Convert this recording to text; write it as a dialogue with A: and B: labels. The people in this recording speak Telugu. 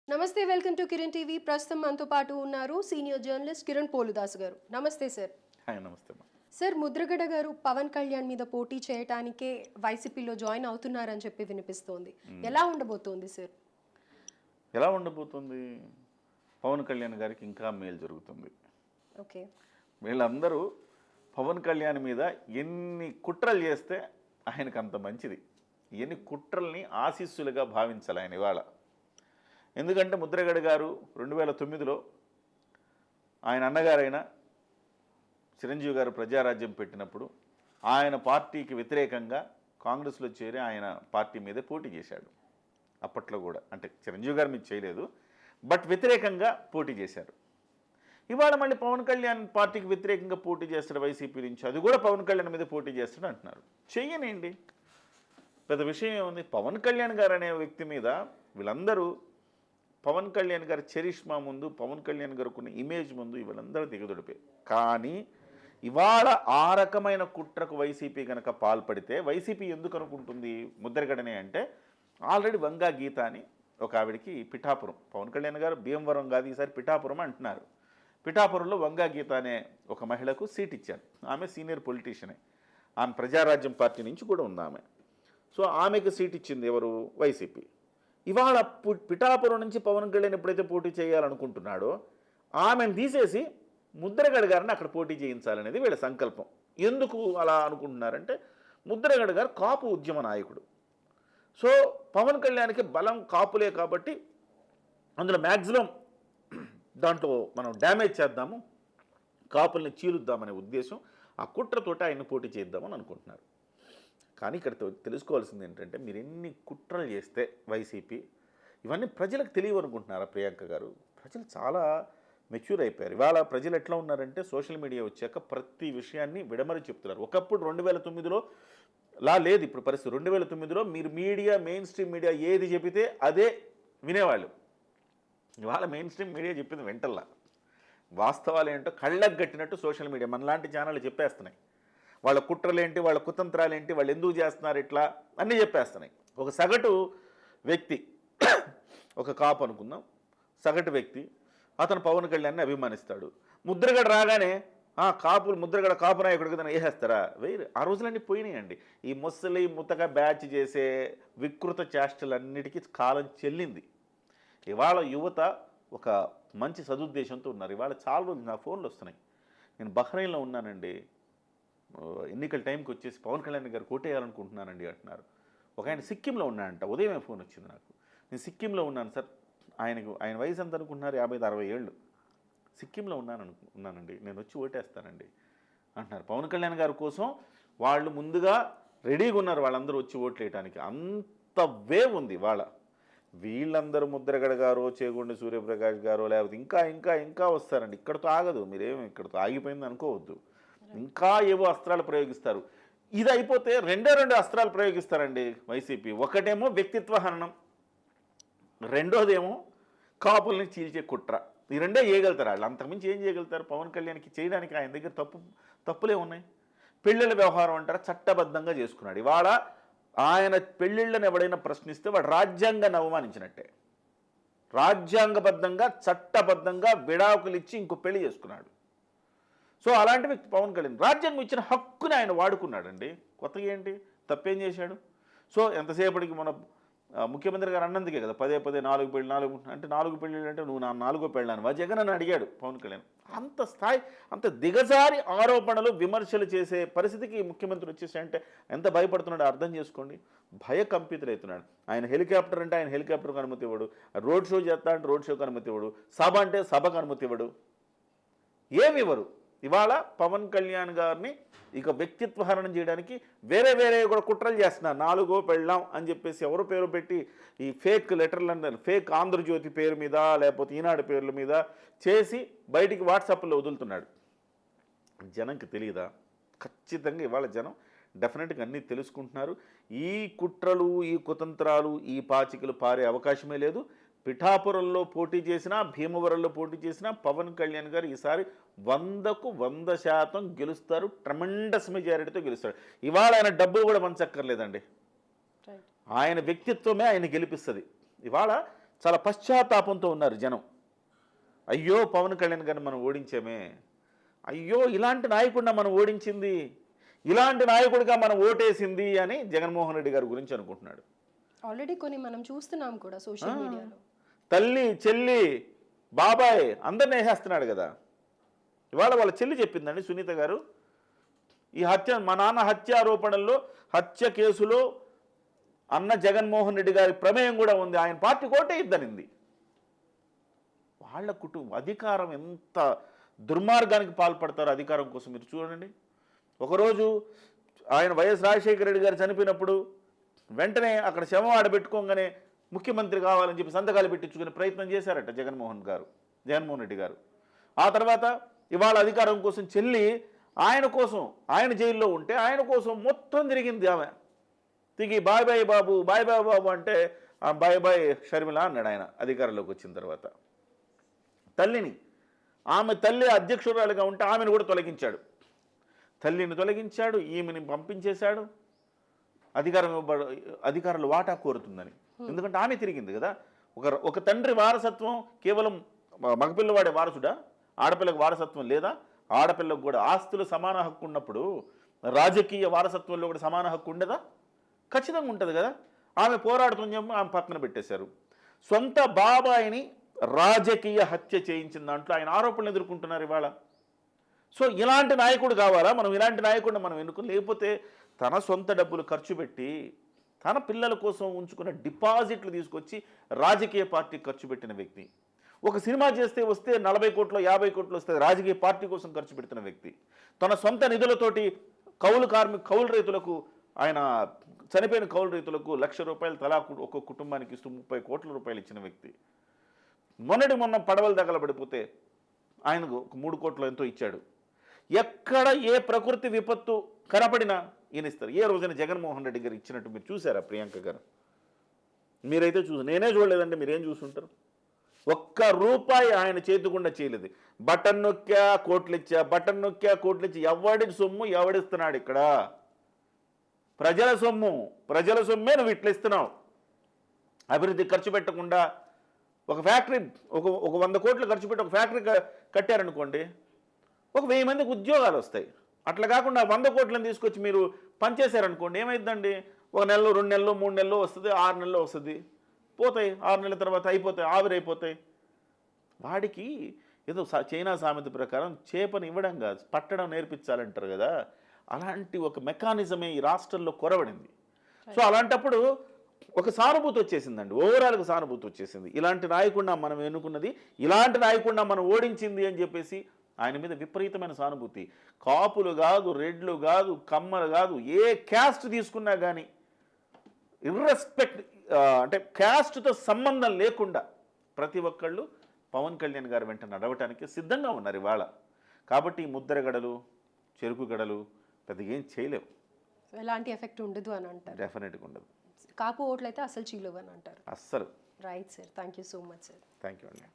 A: నమస్తే, వెల్కమ్ టు కిరణ్ టీవీ. ప్రస్తుతం మనతో పాటు ఉన్నారు సీనియర్ జర్నలిస్ట్ కిరణ్ పోలుదాస్ గారు. నమస్తే సార్.
B: హాయ్, నమస్తే.
A: సార్, ముద్రగడ గారు పవన్ కళ్యాణ్ మీద పోటీ చేయటానికే వైసీపీలో జాయిన్ అవుతున్నారని చెప్పి వినిపిస్తోంది. ఎలా ఉండబోతోంది సార్?
B: ఎలా ఉండబోతుంది? పవన్ కళ్యాణ్ గారికి ఇంకా మేలు జరుగుతుంది.
A: ఓకే.
B: వీళ్ళందరూ పవన్ కళ్యాణ్ మీద ఎన్ని కుట్రలు చేస్తే ఆయనకు అంత మంచిది. ఎన్ని కుట్రల్ని ఆశీస్సులుగా భావించాలి ఆయన ఇవాళ. ఎందుకంటే ముద్రగడ గారు 2009లో ఆయన అన్నగారైన చిరంజీవి గారు ప్రజారాజ్యం పెట్టినప్పుడు ఆయన పార్టీకి వ్యతిరేకంగా కాంగ్రెస్లో చేరి ఆయన పార్టీ మీదే పోటీ చేశాడు. అప్పట్లో కూడా అంటే చిరంజీవి గారు మీద చేయలేదు, బట్ వ్యతిరేకంగా పోటీ చేశారు. ఇవాళ మళ్ళీ పవన్ కళ్యాణ్ పార్టీకి వ్యతిరేకంగా పోటీ చేస్తాడు వైసీపీ నుంచి, అది కూడా పవన్ కళ్యాణ్ మీద పోటీ చేస్తాడు అంటున్నారు. చెయ్యనండి, పెద్ద విషయం ఏముంది? పవన్ కళ్యాణ్ గారు అనే వ్యక్తి మీద వీళ్ళందరూ పవన్ కళ్యాణ్ గారి చరిష్మా ముందు, పవన్ కళ్యాణ్ గారికి ఉన్న ఇమేజ్ ముందు వీళ్ళందరూ దిగదుడిపే. కానీ ఇవాళ ఆ రకమైన కుట్రకు వైసీపీ కనుక పాల్పడితే వైసీపీ ఎందుకు అనుకుంటుంది ముద్రగడనే అంటే, ఆల్రెడీ వంగా గీత అని ఒక ఆవిడికి పిఠాపురం, పవన్ కళ్యాణ్ గారు భీమవరం కాదు ఈసారి పిఠాపురం అంటున్నారు, పిఠాపురంలో వంగా గీత అనే ఒక మహిళకు సీట్ ఇచ్చారు. ఆమె సీనియర్ పొలిటీషియనే, ఆమె ప్రజారాజ్యం పార్టీ నుంచి కూడా ఉంది ఆమె. సో ఆమెకు సీట్ ఇచ్చింది ఎవరు? వైసీపీ. ఇవాళ పిఠాపురం నుంచి పవన్ కళ్యాణ్ ఎప్పుడైతే పోటీ చేయాలనుకుంటున్నాడో ఆమెను తీసేసి ముద్రగడ గారిని అక్కడ పోటీ చేయించాలనేది వీళ్ళ సంకల్పం. ఎందుకు అలా అనుకుంటున్నారంటే, ముద్రగడ గారు కాపు ఉద్యమ నాయకుడు. సో పవన్ కళ్యాణ్కి బలం కాపులే కాబట్టి అందులో మ్యాక్సిమం దాంట్లో మనం డ్యామేజ్ చేద్దాము, కాపుల్ని చీలుద్దామనే ఉద్దేశం, ఆ కుట్రతోటి ఆయన పోటీ చేద్దామని అనుకుంటున్నారు. కానీ ఇక్కడ తెలుసుకోవాల్సింది ఏంటంటే, మీరు ఎన్ని కుట్రలు చేస్తే వైసీపీ, ఇవన్నీ ప్రజలకు తెలియవు అనుకుంటున్నారా ప్రియాంక గారు? ప్రజలు చాలా మెచ్యూర్ అయిపోయారు. ఇవాళ ప్రజలు ఎట్లా ఉన్నారంటే, సోషల్ మీడియా వచ్చాక ప్రతి విషయాన్ని విడమరి చెప్తున్నారు. ఒకప్పుడు 2009లో లా లేదు ఇప్పుడు పరిస్థితి. 2009లో మీరు మీడియా, మెయిన్ స్ట్రీమ్ మీడియా ఏది చెబితే అదే వినేవాళ్ళు. ఇవాళ మెయిన్ స్ట్రీమ్ మీడియా చెప్పింది వెంటల్లా. వాస్తవాలు ఏంటో కళ్ళకు కట్టినట్టు సోషల్ మీడియా మనలాంటి ఛానళ్ళు చెప్పేస్తున్నాయి. వాళ్ళ కుట్రలేంటి, వాళ్ళ కుతంత్రాలేంటి, వాళ్ళు ఎందుకు చేస్తున్నారు ఇట్లా అన్నీ చెప్పేస్తున్నాయి. ఒక సగటు వ్యక్తి, ఒక కాపు అనుకుందాం, సగటు వ్యక్తి, అతను పవన్ కళ్యాణ్ని అభిమానిస్తాడు. ముద్రగడ రాగానే కాపులు ముద్రగడ కాపు నాయకుడు కదా వేసేస్తారా? వేరు. ఆ రోజులన్నీ పోయినాయండి. ఈ ముసలి ముతక బ్యాచ్ చేసే వికృత చేష్టలన్నిటికీ కాలం చెల్లింది. ఇవాళ యువత ఒక మంచి సదుద్దేశంతో ఉన్నారు. ఇవాళ చాలా రోజులు నా ఫోన్లు వస్తున్నాయి, నేను బహ్రెయిన్లో ఉన్నానండి, ఎన్నికల టైంకి వచ్చేసి పవన్ కళ్యాణ్ గారు కోటేయాలనుకుంటున్నానండి అంటున్నారు. ఒక ఆయన సిక్కింలో ఉన్నాడంట, ఉదయమే ఫోన్ వచ్చింది నాకు. నేను సిక్కింలో ఉన్నాను సార్, ఆయన వయసు ఎంత అనుకుంటున్నారు? 55-60 ఏళ్ళు. సిక్కింలో ఉన్నానండి, నేను వచ్చి ఓటేస్తానండి అంటున్నారు. పవన్ కళ్యాణ్ గారి కోసం వాళ్ళు ముందుగా రెడీగా ఉన్నారు, వాళ్ళందరూ వచ్చి ఓట్లు వేయడానికి. అంత వేవ్ ఉంది వాళ్ళ. వీళ్ళందరూ ముద్రగడ గారో, చేగొండ సూర్యప్రకాష్ గారో, లేకపోతే ఇంకా ఇంకా ఇంకా వస్తారండి. ఇక్కడతో ఆగదు, మీరేమో ఇక్కడతో ఆగిపోయింది అనుకోవద్దు. ఇంకా ఏవో అస్త్రాలు ప్రయోగిస్తారు. ఇది అయిపోతే రెండు అస్త్రాలు ప్రయోగిస్తారండి వైసీపీ. ఒకటేమో వ్యక్తిత్వ హననం, రెండోదేమో కాపుల్ని చీల్చే కుట్ర. ఈ రెండే చేయగలుగుతారు వాళ్ళు, అంతకుమించి ఏం చేయగలుగుతారు? పవన్ కళ్యాణ్కి చేయడానికి ఆయన దగ్గర తప్పులే ఉన్నాయి. పెళ్ళిళ్ళ వ్యవహారం అంటారా, చట్టబద్ధంగా చేసుకున్నాడు. ఇవాళ ఆయన పెళ్ళిళ్ళని ఎవడైనా ప్రశ్నిస్తే వాడు రాజ్యాంగాన్ని అవమానించినట్టే. రాజ్యాంగబద్ధంగా చట్టబద్ధంగా విడాకులు ఇచ్చి ఇంకో పెళ్లి చేసుకున్నాడు. సో అలాంటి వ్యక్తి పవన్ కళ్యాణ్. రాజ్యాంగం ఇచ్చిన హక్కుని ఆయన వాడుకున్నాడండి. కొత్తగా ఏంటి, తప్పేం చేశాడు? సో ఎంతసేపటికి మన ముఖ్యమంత్రి గారు అన్నందుకే కదా పదే 4 పెళ్ళి, 4 పెళ్ళిళ్ళు అంటే నువ్వు నా 4గో పెళ్ళాను జగన్ అని అడిగాడు పవన్ కళ్యాణ్. అంత స్థాయి, అంత దిగజారి ఆరోపణలు విమర్శలు చేసే పరిస్థితికి ముఖ్యమంత్రి వచ్చేసాయంటే ఎంత భయపడుతున్నాడో అర్థం చేసుకోండి. భయకంపితులవుతున్నాడు. ఆయన హెలికాప్టర్ అంటే ఆయన హెలికాప్టర్కి అనుమతి ఇవ్వడు, రోడ్ షో చేస్తా అంటే రోడ్ షోకి అనుమతి ఇవ్వడు, సభ అంటే సభకు అనుమతి ఇవ్వడు, ఏమి ఇవ్వరు. ఇవాళ పవన్ కళ్యాణ్ గారిని ఇక వ్యక్తిత్వ హరణం చేయడానికి వేరే కూడా కుట్రలు చేస్తున్నారు. 4గో పెళ్ళాం అని చెప్పేసి ఎవరు పేరు పెట్టి ఈ ఫేక్ లెటర్లు, ఫేక్ ఆంధ్రజ్యోతి పేరు మీద లేకపోతే ఈనాడు పేర్ల మీద చేసి బయటికి వాట్సాప్లో వదులుతున్నాడు. జనంకి తెలియదా? ఖచ్చితంగా ఇవాళ జనం డెఫినెట్గా అన్నీ తెలుసుకుంటున్నారు. ఈ కుట్రలు, ఈ కుతంత్రాలు, ఈ పాచికలు పారే అవకాశమే లేదు. పిఠాపురంలో పోటీ చేసినా, భీమవరంలో పోటీ చేసినా పవన్ కళ్యాణ్ గారు ఈసారి 100కు 100% గెలుస్తారు. ట్రెమెండస్ మెజారిటీతో గెలుస్తాడు. ఇవాళ ఆయన డబ్బులు కూడా పంచక్కర్లేదండి, ఆయన వ్యక్తిత్వమే ఆయన గెలిపిస్తుంది. ఇవాళ చాలా పశ్చాత్తాపంతో ఉన్నారు జనం. అయ్యో పవన్ కళ్యాణ్ గారిని మనం ఓడించామే, అయ్యో ఇలాంటి నాయకుడిని మనం ఓడించింది, ఇలాంటి నాయకుడిగా మనం ఓటేసింది అని జగన్మోహన్ రెడ్డి గారి గురించి అనుకుంటున్నాడు.
A: ఆల్రెడీ కొన్ని మనం చూస్తున్నాం కూడా సోషల్ మీడియాలో.
B: తల్లి చెల్లి బాబాయ్ అందరిని వేసేస్తున్నాడు కదా. ఇవాళ వాళ్ళ చెల్లి చెప్పిందండి సునీత గారు, ఈ హత్య మా నాన్న హత్య ఆరోపణల్లో హత్య కేసులో అన్న జగన్మోహన్ రెడ్డి గారి ప్రమేయం కూడా ఉంది, ఆయన పార్టీ కోటే ఇద్దనింది. వాళ్ళ కుటుంబం అధికారం ఎంత దుర్మార్గానికి పాల్పడతారో అధికారం కోసం మీరు చూడండి. ఒకరోజు ఆయన వైఎస్ రాజశేఖర రెడ్డి గారు చనిపోయినప్పుడు వెంటనే అక్కడ శవం ఆడబెట్టుకోగానే ముఖ్యమంత్రి కావాలని చెప్పి సంతకాలు పెట్టించుకునే ప్రయత్నం చేశారట జగన్మోహన్ రెడ్డి గారు. ఆ తర్వాత ఇవాళ అధికారం కోసం చెల్లి ఆయన కోసం, ఆయన జైల్లో ఉంటే ఆయన కోసం మొత్తం తిరిగింది ఆమె. తిరిగి బాయ్ బాయ్ బాబు, బాయ్ బాయ్ బాబు అంటే బాయ్ బాయ్ షర్మిల అన్నాడు ఆయన అధికారంలోకి వచ్చిన తర్వాత. తల్లిని, ఆమె తల్లి అధ్యక్షురాలుగా ఉంటే ఆమెను కూడా తొలగించాడు. తల్లిని తొలగించాడు, ఈమెని పంపించేశాడు. అధికారులు వాటా కోరుతుందని, ఎందుకంటే ఆమె తిరిగింది కదా. ఒక తండ్రి వారసత్వం కేవలం మగపిల్లవాడే వారసుడా, ఆడపిల్లకు వారసత్వం లేదా? ఆడపిల్లకు కూడా ఆస్తులు సమాన హక్కు ఉన్నప్పుడు రాజకీయ వారసత్వంలో కూడా సమాన హక్కు ఉండదా? ఖచ్చితంగా ఉంటుంది కదా. ఆమె పోరాడుతుంది, ఆమె పక్కన పెట్టేశారు. సొంత బాబాయిని రాజకీయ హత్య చేయించిన దాంట్లో ఆయన ఆరోపణలు ఎదుర్కొంటున్నారు ఇవాళ. సో ఇలాంటి నాయకుడు కావాలా మనం? ఇలాంటి నాయకుడిని మనం ఎన్నుకుని, లేకపోతే తన సొంత డబ్బులు ఖర్చు పెట్టి తన పిల్లల కోసం ఉంచుకున్న డిపాజిట్లు తీసుకొచ్చి రాజకీయ పార్టీ ఖర్చు పెట్టిన వ్యక్తి. ఒక సినిమా చేస్తే వస్తే 40 కోట్లు 50 కోట్లు వస్తే రాజకీయ పార్టీ కోసం ఖర్చు పెడుతున్న వ్యక్తి. తన సొంత నిధులతోటి కౌలు రైతులకు, ఆయన చనిపోయిన కౌలు రైతులకు ₹1,00,000 తలా ఒక్కొక్క కుటుంబానికి ఇస్తూ 30 కోట్ల రూపాయలు ఇచ్చిన వ్యక్తి. మొన్న పడవలు తగలబడిపోతే ఆయనకు 3 కోట్లు ఎంతో ఇచ్చాడు. ఎక్కడ ఏ ప్రకృతి విపత్తు కనపడినా ఈయన ఇస్తారు. ఏ రోజైనా జగన్మోహన్ రెడ్డి గారు ఇచ్చినట్టు మీరు చూసారా? ప్రియాంక గారు మీరైతే నేనే చూడలేదండి, మీరేం చూసుంటారు? ₹1 ఆయన చేతికుండా చేయలేదు. బటన్ నొక్కా కోట్లు ఇచ్చా, బటన్ నొక్కా కోట్లు ఇచ్చి ఎవడి సొమ్ము ఎవడిస్తున్నాడు? ఇక్కడ ప్రజల సొమ్మే నువ్వు ఇట్లా ఇస్తున్నావు. అభివృద్ధి ఖర్చు పెట్టకుండా ఒక ఫ్యాక్టరీ, ఒక 100 కోట్లు ఖర్చు పెట్టి ఒక ఫ్యాక్టరీ కట్టారనుకోండి, ఒక 1000 మందికి ఉద్యోగాలు వస్తాయి. అట్లా కాకుండా 100 కోట్లను తీసుకొచ్చి మీరు పనిచేశారనుకోండి, ఏమైందండి? 1 నెలలో 2 నెలలో 3 నెలలో వస్తుంది, 6 నెలలో వస్తుంది, పోతాయి. 6 నెలల తర్వాత అయిపోతాయి, ఆవిరైపోతాయి. వాడికి ఏదో చైనా సామెత ప్రకారం చేపని ఇవ్వడం కాదు, పట్టడం నేర్పించాలంటారు కదా. అలాంటి ఒక మెకానిజమే ఈ రాష్ట్రంలో కొరవడింది. సో అలాంటప్పుడు ఒక సానుభూతి వచ్చేసిందండి, ఓవరాల్గా సానుభూతి వచ్చేసింది. ఇలాంటి నాయకుడిని మనం ఎన్నుకున్నది, ఇలాంటి నాయకుడిని మనం ఓడించింది అని చెప్పేసి ఆయన మీద విపరీతమైన సానుభూతి. కాపులు కాదు, రెడ్లు కాదు, కమ్మలు కాదు, ఏ క్యాస్ట్ తీసుకున్నా కానీ ఇర్రెస్పెక్ట్, అంటే క్యాస్ట్తో సంబంధం లేకుండా ప్రతి ఒక్కళ్ళు పవన్ కళ్యాణ్ గారి వెంట నడవటానికి సిద్ధంగా ఉన్నారు ఇవాళ. కాబట్టి ఈ ముద్రగడలు, చెరుకు గడలు పెద్దగా ఏం చేయలేవు.
A: ఎలాంటి ఎఫెక్ట్ ఉండదు అని అంటారు.
B: డెఫినెట్గా ఉండదు.
A: కాపు ఓట్లు అయితే అసలు చీలవు అని అంటారు.
B: అస్సలు.
A: Right sir, thank you so much sir.
B: Thank you అండి.